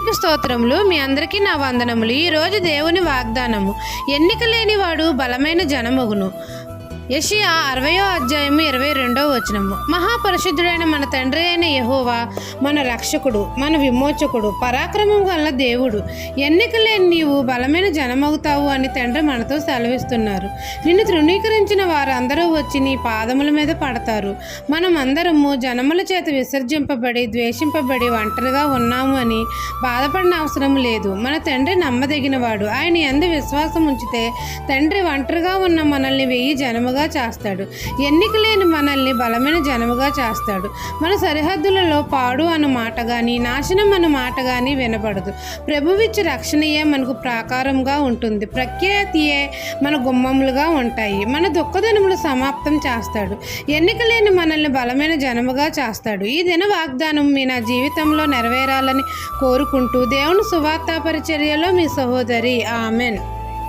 దేవునికి స్తోత్రములు. మీ అందరికీ నా వందనములు. ఈరోజు దేవుని వాగ్దానము, ఎన్నిక లేనివాడు బలమైన జనమగును. యెషయా 60వ అధ్యాయము 22వ వచనము. మహాపరిశుద్ధుడైన మన తండ్రి అయిన యెహోవా మన రక్షకుడు, మన విమోచకుడు, పరాక్రమం గల దేవుడు. ఎన్నిక లేని నీవు బలమైన జనమవుతావు అని తండ్రి మనతో సెలవిస్తున్నారు. నిన్ను తృణీకరించిన వారందరూ వచ్చి నీ పాదముల మీద పడతారు. మనం అందరము జనముల చేత విసర్జింపబడి ద్వేషింపబడి ఒంటరిగా ఉన్నాము అని బాధపడిన అవసరం లేదు. మన తండ్రి నమ్మదగినవాడు. ఆయన యందు విశ్వాసం ఉంచితే తండ్రి ఒంటరిగా ఉన్న మనల్ని 1000 జనముగా చేస్తాడు. ఎన్నిక లేని మనల్ని బలమైన జనముగా చేస్తాడు. మన సరిహద్దులలో పాడు అన్న మాట కానీ నాశనం అన్న మాట కానీ వినపడదు. ప్రభువిచ్చే రక్షణయే మనకు ప్రాకారంగా ఉంటుంది. ప్రఖ్యాతియే మన గుమ్మములుగా ఉంటాయి. మన దుఃఖదినములు సమాప్తం చేస్తాడు. ఎన్నిక లేని మనల్ని బలమైన జనముగా చేస్తాడు. ఈ దిన వాగ్దానం మీ నా జీవితంలో నెరవేరాలని కోరుకుంటూ దేవుని సువార్త పరిచర్యలో మీ సహోదరి. ఆమెన్.